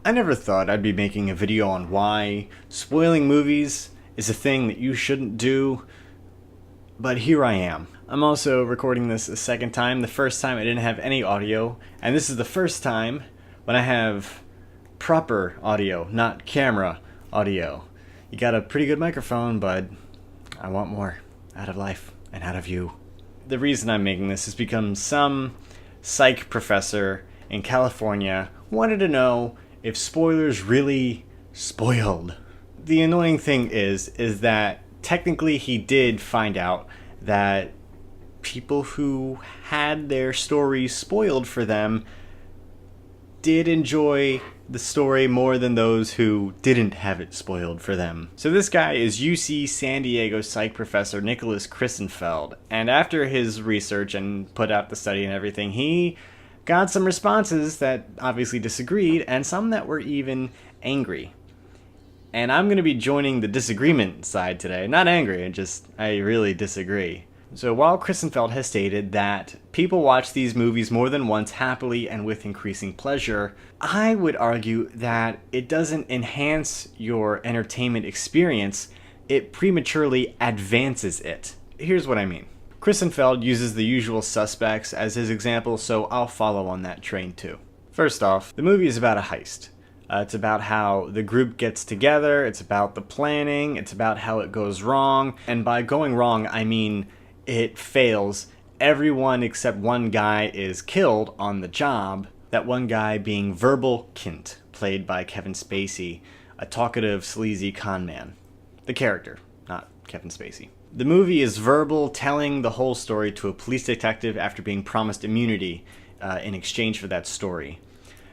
I never thought I'd be making a video on why spoiling movies is a thing that you shouldn't do, but here I am. I'm also recording this a second time. The first time I didn't have any audio, and this is the first time when I have proper audio, not camera audio. You got a pretty good microphone, but I want more out of life and out of you. The reason I'm making this is because some psych professor in California wanted to know if spoilers really spoiled. The annoying thing is that technically he did find out that people who had their stories spoiled for them did enjoy the story more than those who didn't have it spoiled for them. So this guy is UC San Diego psych professor Nicholas Christenfeld, and after his research and put out the study and everything, he got some responses that obviously disagreed, and some that were even angry. And I'm going to be joining the disagreement side today. Not angry, I really disagree. So while Christenfeld has stated that people watch these movies more than once happily and with increasing pleasure, I would argue that it doesn't enhance your entertainment experience, it prematurely advances it. Here's what I mean. Christenfeld uses the usual suspects as his example, so I'll follow on that train too. First off, the movie is about a heist. It's about how the group gets together, it's about the planning, it's about how it goes wrong, and by going wrong, I mean it fails. Everyone except one guy is killed on the job, that one guy being Verbal Kint, played by Kevin Spacey, a talkative, sleazy con man. The character, not Kevin Spacey. The movie is Verbal telling the whole story to a police detective after being promised immunity in exchange for that story.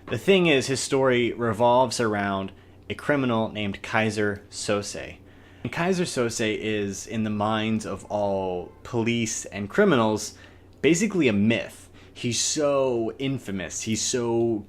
The thing is, his story revolves around a criminal named Keyser Söze. And Keyser Söze is, in the minds of all police and criminals, basically a myth. He's so infamous. He's so...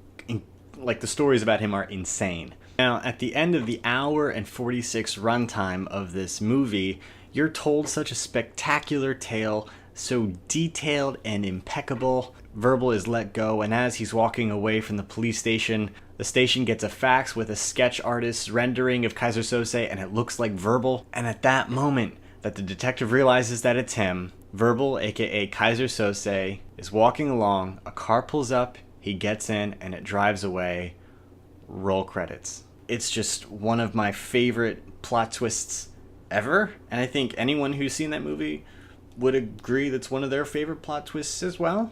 like, the stories about him are insane. Now, at the end of the hour and 46 runtime of this movie, you're told such a spectacular tale, so detailed and impeccable. Verbal is let go, and as he's walking away from the police station, the station gets a fax with a sketch artist's rendering of Keyser Söze, and it looks like Verbal. And at that moment that the detective realizes that it's him, Verbal, aka Keyser Söze, is walking along, a car pulls up, he gets in, and it drives away. Roll credits. It's just one of my favorite plot twists ever, and I think anyone who's seen that movie would agree that's one of their favorite plot twists as well.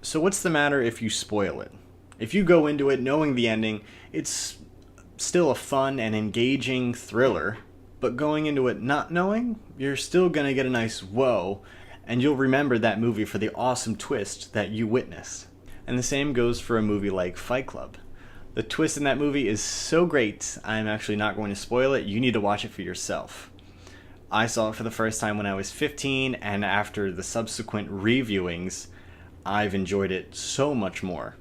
So what's the matter if you spoil it? If you go into it knowing the ending, it's still a fun and engaging thriller, but going into it not knowing, you're still gonna get a nice whoa, and you'll remember that movie for the awesome twist that you witnessed. And the same goes for a movie like Fight Club. The twist in that movie is so great, I'm actually not going to spoil it. You need to watch it for yourself. I saw it for the first time when I was 15, and after the subsequent reviewings, I've enjoyed it so much more.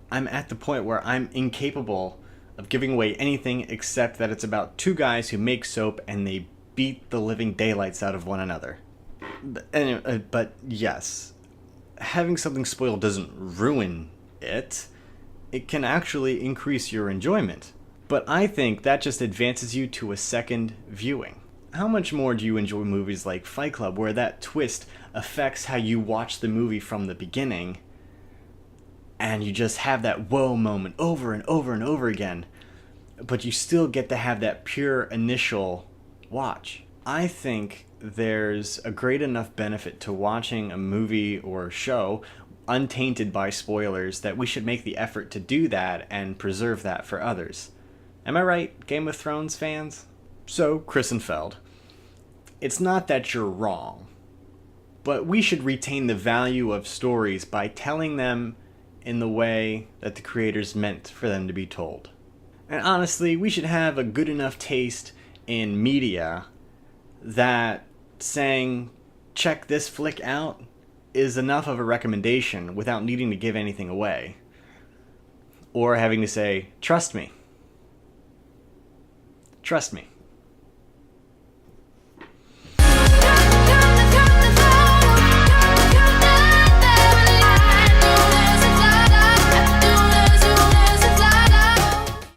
I'm at the point where I'm incapable of giving away anything except that it's about two guys who make soap and they beat the living daylights out of one another. But yes, having something spoiled doesn't ruin it. It can actually increase your enjoyment. But I think that just advances you to a second viewing. How much more do you enjoy movies like Fight Club, where that twist affects how you watch the movie from the beginning, and you just have that whoa moment over and over and over again, but you still get to have that pure initial watch? I think there's a great enough benefit to watching a movie or show untainted by spoilers that we should make the effort to do that and preserve that for others. Am I right, Game of Thrones fans? So, Christenfeld, it's not that you're wrong, but we should retain the value of stories by telling them in the way that the creators meant for them to be told. And honestly, we should have a good enough taste in media that saying, check this flick out, is enough of a recommendation without needing to give anything away. Or having to say, trust me. Trust me.